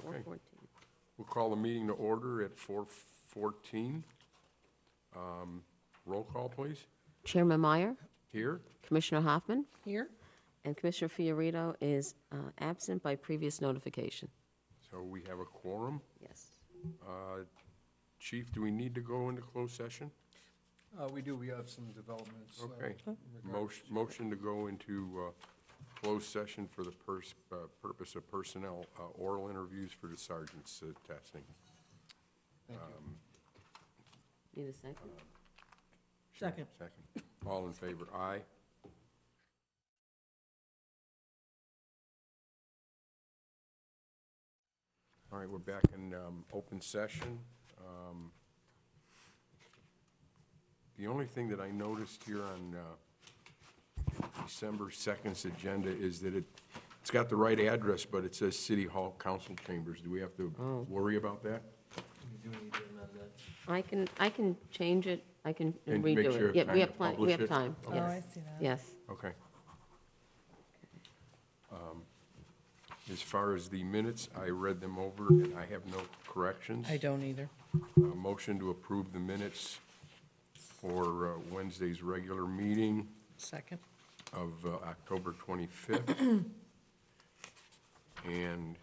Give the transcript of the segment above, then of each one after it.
Okay. 4:14. We'll call the meeting to order at 4:14. Roll call, please. Chairman Meyer, Here. Commissioner Hoffman, Here? and Commissioner Fiorito is absent by previous notification. So we have a quorum. Yes. Chief, do we need to go into closed session? We do, we have some developments. Okay. in regards to- Motion to go into closed session for the purpose of personnel, oral interviews for the sergeant's testing. Thank you. Need a second? Second. Second. All in favor? Aye. All right, we're back in open session. The only thing that I noticed here on December 2nd's agenda is that it's got the right address, but it says City Hall Council Chambers. Do we have to worry about that? We do need to amend that. I can change it. I can And make redo sure it. Yeah, time we to have plenty, we publish have it? time. Okay. Oh, I Yes. see that. Yes. Okay. As far as the minutes, I read them over, and I have no corrections. I don't either. Motion to approve the minutes for Wednesday's regular meeting Second. of October 25th. And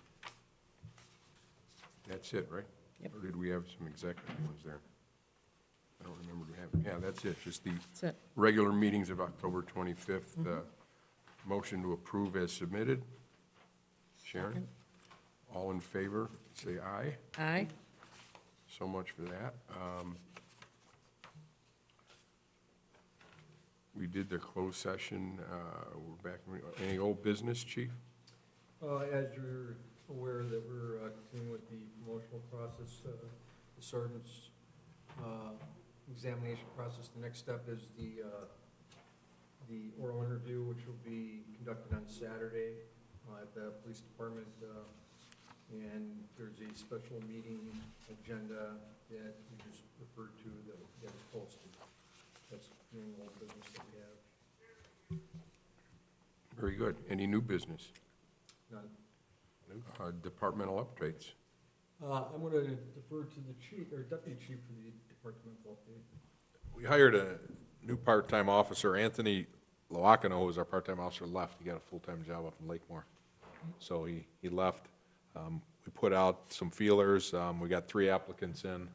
that's it, right? Yep. Or did we have some executive ones there? I don't remember to have, yeah, that's it, just the That's it. regular meetings of October 25th. Motion to approve as submitted. Sharon? Second. All in favor, say aye. Aye. So much for that. We did the closed session. We're back. Any old business, Chief? As you're aware that we're continuing with the promotional process, the sergeant's examination process. The next step is the oral interview, which will be conducted on Saturday at the police department. And there's a special meeting agenda that we just referred to that was posted. That's the only old business that we have. Very good. Any new business? None. Departmental updates? I'm going to defer to the chief, or deputy chief for the departmental update. We hired a new part-time officer, Anthony Loacano, who was our part-time officer, left. He got a full-time job up in Lakemore. So he left. We put out some feelers. We got 3 applicants in.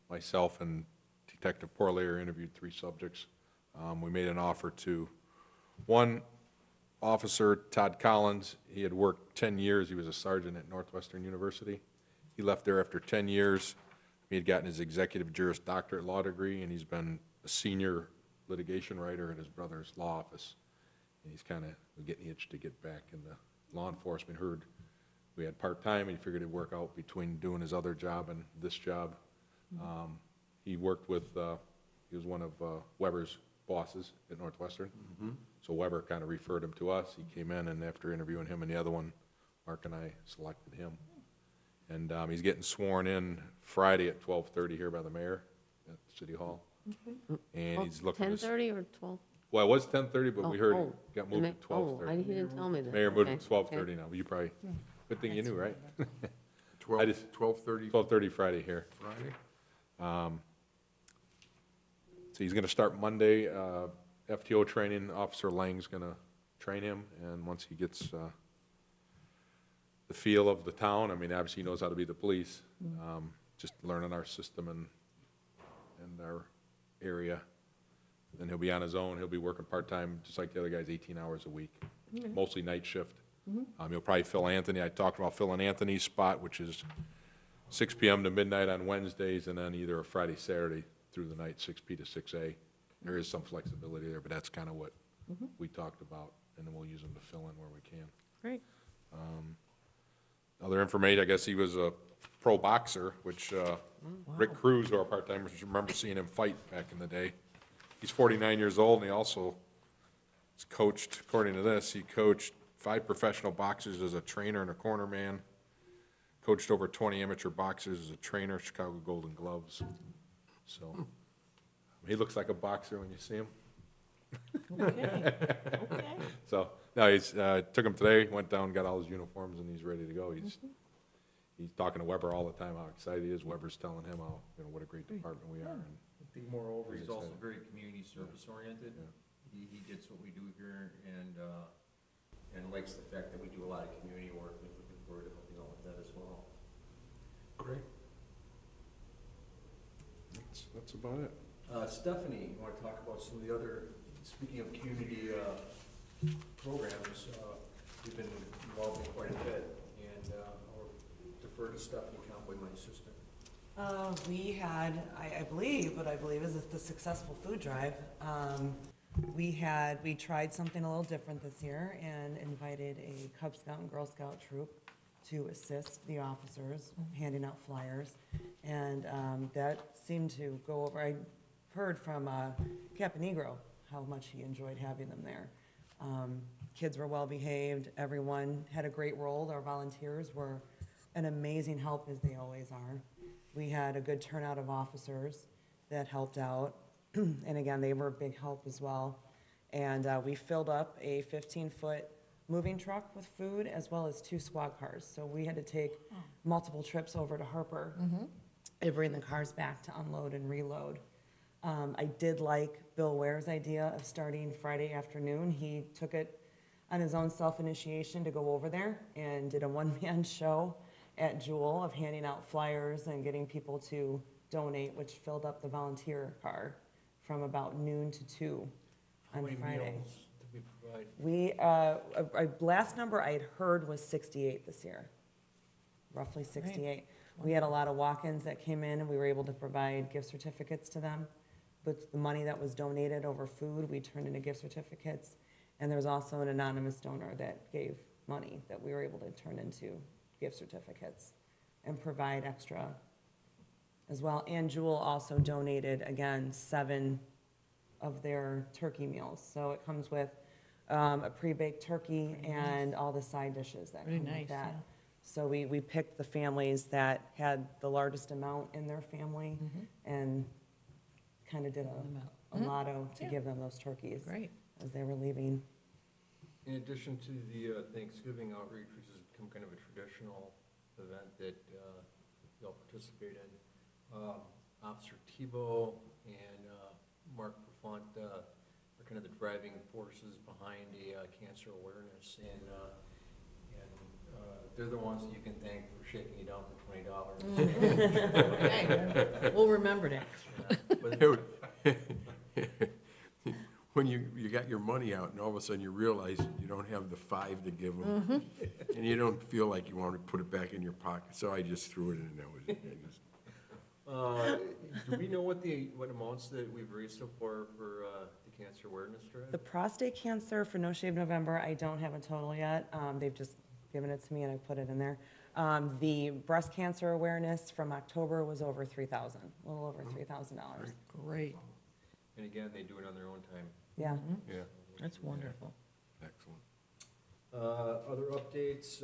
Myself and Detective Porlayer interviewed 3 subjects. We made an offer to one officer, Todd Collins. He had worked 10 years. He was a sergeant at Northwestern University. He left there after 10 years. He had gotten his executive juris doctorate law degree, and he's been a senior litigation writer at his brother's law office. And he's kind of getting itched to get back in the law enforcement. Heard we had part-time, and he figured it'd work out between doing his other job and this job. He worked with, he was one of Weber's bosses at Northwestern. So Weber kind of referred him to us. He came in, and after interviewing him and the other one, Mark and I selected him. And he's getting sworn in Friday at 12:30 here by the mayor at City Hall. And he's looking to... 10:30 or 12? Well, it was 10:30, but we heard it got moved to Oh, 12:30. he didn't tell me that. Mayor moved Okay, it to 12:30 now, but you probably, good thing you knew, right? 12:30 12:30 Friday here. Friday? So he's going to start Monday. FTO training, Officer Lang's going to train him, and once he gets the feel of the town, I mean, obviously he knows how to be the police, just learning our system and our area. Then he'll be on his own. He'll be working part-time, just like the other guys, 18 hours a week, mostly night shift. He'll probably fill Anthony. I talked about filling Anthony's spot, which is 6 p.m. to midnight on Wednesdays, and then either a Friday, Saturday through the night, 6 p. to 6 a. There is some flexibility there, but that's kind of what we talked about, and then we'll use them to fill in where we can. Great. Other information, I guess he was a pro boxer, which Rick Cruz, our part-timers, remember seeing him fight back in the day. He's 49 years old, and he also has coached, according to this, he coached 5 professional boxers as a trainer and a corner man, coached over 20 amateur boxers as a trainer, Chicago Golden Gloves. So he looks like a boxer when you see him. Okay. So, no, he's, took him today, went down, got all his uniforms, and he's ready to go. he's talking to Weber all the time, how excited he is. Weber's telling him how, you know, what a great department we are. And I think moreover, he's He's also excited. very community service oriented. Yeah. He gets what we do here and likes the fact that we do a lot of community work, and he's looking forward to helping out with that as well. Great. That's about it. Stephanie, you want to talk about some of the other, speaking of community programs, we've been involved in quite a bit, and I'll defer to Stephanie Conboy, my assistant. We had, I believe, what I believe is the successful food drive. We tried something a little different this year and invited a Cub Scout and Girl Scout troop to assist the officers, handing out flyers. And that seemed to go over. I heard from Caponegro how much he enjoyed having them there. Kids were well behaved, everyone had a great role. Our volunteers were an amazing help, as they always are. We had a good turnout of officers that helped out, and again, they were a big help as well. And we filled up a 15-foot moving truck with food, as well as 2 squad cars. So we had to take multiple trips over to Harper and bring the cars back to unload and reload. I did like Bill Ware's idea of starting Friday afternoon. He took it on his own self-initiation to go over there and did a one-man show at Jewel of handing out flyers and getting people to donate, which filled up the volunteer car from about noon to 2 How on many Friday. meals did we provide? We, last number I'd heard was 68 this year, roughly 68. We had a lot of walk-ins that came in, and we were able to provide gift certificates to them. With the money that was donated over food, we turned into gift certificates. And there was also an anonymous donor that gave money that we were able to turn into gift certificates and provide extra as well. And Jewel also donated, again, 7 of their turkey meals. So it comes with a pre-baked turkey and all the side dishes that Very come nice, with that. yeah. So we picked the families that had the largest amount in their family and kind of did a lotto to Yeah. give them those turkeys Great. as they were leaving. In addition to the Thanksgiving outreach, which has become kind of a traditional event that y'all participate in, Officer Tebow and Mark Profont are kind of the driving forces behind a cancer awareness, and they're the ones that you can thank for shaking you down for $20. Okay, we'll remember that. But When you got your money out and all of a sudden you realize you don't have the 5 to give them, and you don't feel like you want to put it back in your pocket, so I just threw it in, and that was it. do we know what amounts that we've raised so far for the cancer awareness drive? The prostate cancer for No Shave November, I don't have a total yet. They've just given it to me and I put it in there. The breast cancer awareness from October was over $3,000, a little over $3,000. Great. And again, they do it on their own time. Yeah. Yeah, That's wonderful. excellent. Other updates,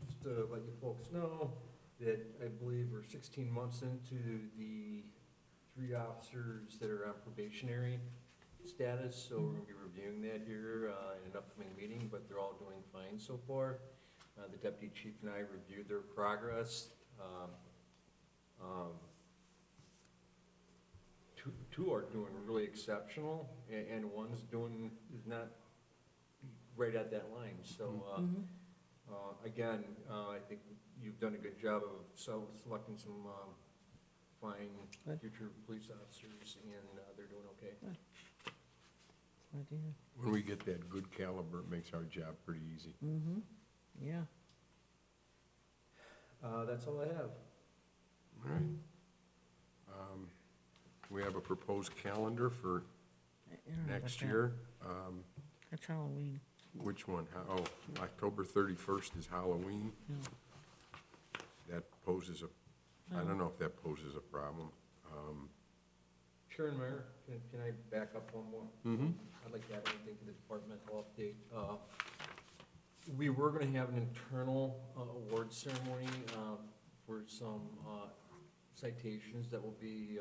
just to let you folks know that I believe we're 16 months into the 3 officers that are on probationary status, so we're gonna be reviewing that here in an upcoming meeting, but they're all doing fine so far. The deputy chief and I reviewed their progress. Two are doing really exceptional, and one's is not right at that line. So, again, I think you've done a good job of selecting some fine Good. future police officers, and they're doing okay. When we get that good caliber, it makes our job pretty easy. Yeah. That's all I have. All right. We have a proposed calendar for I don't know next about that. year. That's Halloween. Which one? Oh, October 31st is Halloween. That poses I don't know if that poses a problem. Sharon Mayer, can I back up one more? I'd like to add anything to the departmental update. We were gonna have an internal award ceremony for some citations that will be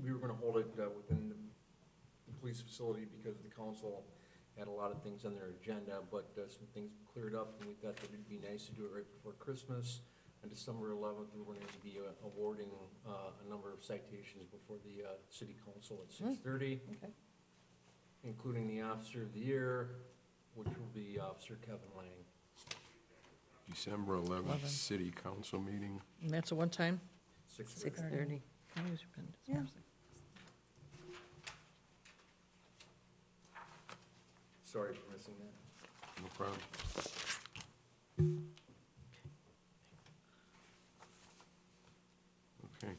we were gonna hold it within the police facility because the council had a lot of things on their agenda, but some things cleared up, and we thought that it'd be nice to do it right before Christmas. On December 11th, we're going to be awarding a number of citations before the city council at 6:30, Okay. including the Officer of the Year, which will be Officer Kevin Lang. December 11th, city council meeting. And that's a one time? 6:30. Can I use your pen? Yeah. Sorry for missing that. No problem. Okay.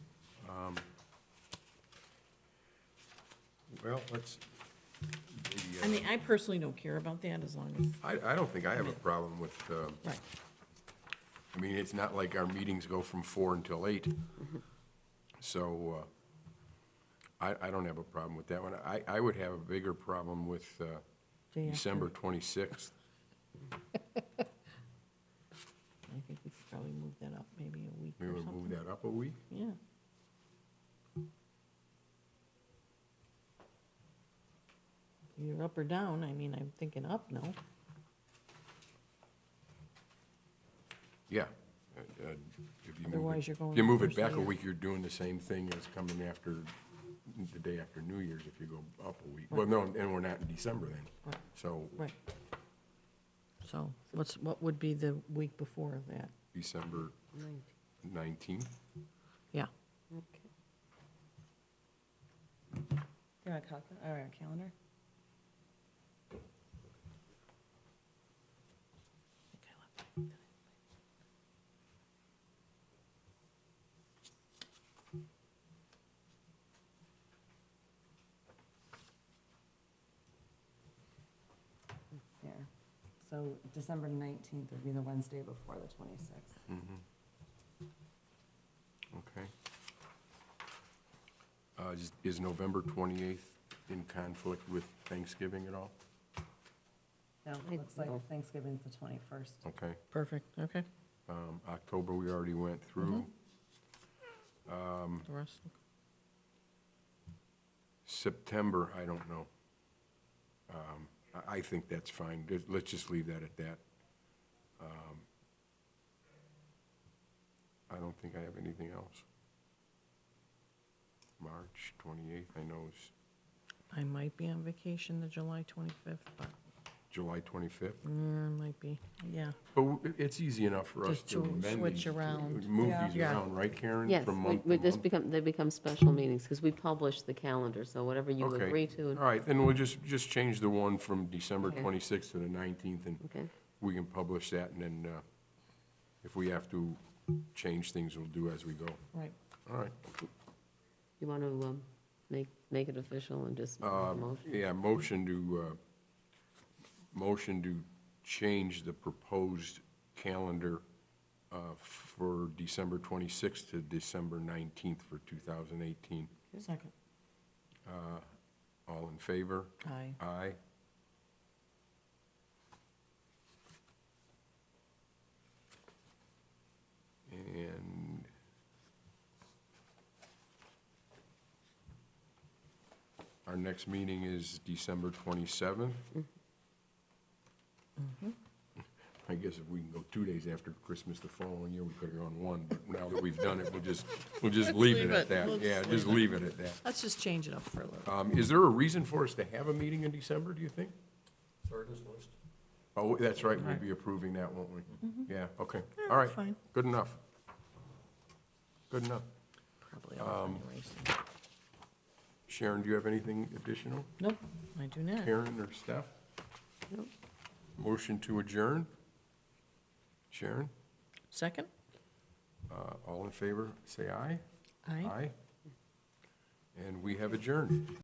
Well, let's, I mean, I personally don't care about that as long as, I don't think I have a problem with, right. I mean, it's not like our meetings go from 4 until 8. So, I don't have a problem with that one. I would have a bigger problem with Day after. December 26th. I think we could probably move that up maybe a week We or would something. move that up a week? Yeah. You're up or down, I mean, I'm thinking up, no? Yeah. If you move Otherwise, it- you're going If you move it first of back the a year. week, you're doing the same thing as coming after, the day after New Year's if you go up a week. Well, no, and we're not in December then. Right. So Right. So what would be the week before that? December 19th. Yeah. Okay. You want a calendar? Here. So December 19th would be the Wednesday before the 26th. Okay. Is November 28th in conflict with Thanksgiving at all? No, I looks like don't. Thanksgiving's the 21st. Okay. Perfect, okay. October, we already went through. The rest, September, I don't know. I think that's fine. Let's just leave that at that. I don't think I have anything else. March 28th, I know is I might be on vacation the July 25th, but, July 25th. might be, yeah. But it's easy enough for us Just to to amend switch these, around. move Yeah. these Yeah. around, right, Karen? Yes, From month we to just month? they become special meetings, because we publish the calendar, so whatever you Okay. agree to, All right, then we'll just change the one from December Okay. 26th to the 19th, and okay? we can publish that, and then if we have to change things, we'll do as we go. Right. All right. You want to make it official and just make a motion? Yeah, motion to change the proposed calendar for December 26th to December 19th for 2018. Second. All in favor? Aye. Aye. And our next meeting is December 27th. I guess if we can go 2 days after Christmas the following year, we could have gone one, but now that we've done it, we'll just leave it leave at it. that. We'll Yeah, just just leave leave it at that. Let's just change it up for a little. Is there a reason for us to have a meeting in December, do you think? Sergeant's list. Oh, that's right, we'll Right. be approving that, won't we? Yeah, okay, all right, fine. good enough. Good enough. Probably off anyway, so. Sharon, do you have anything additional? Nope, I do not. Karen or Steph? Nope. Motion to adjourn? Sharon? Second? All in favor, say aye. Aye. Aye. And we have adjourned.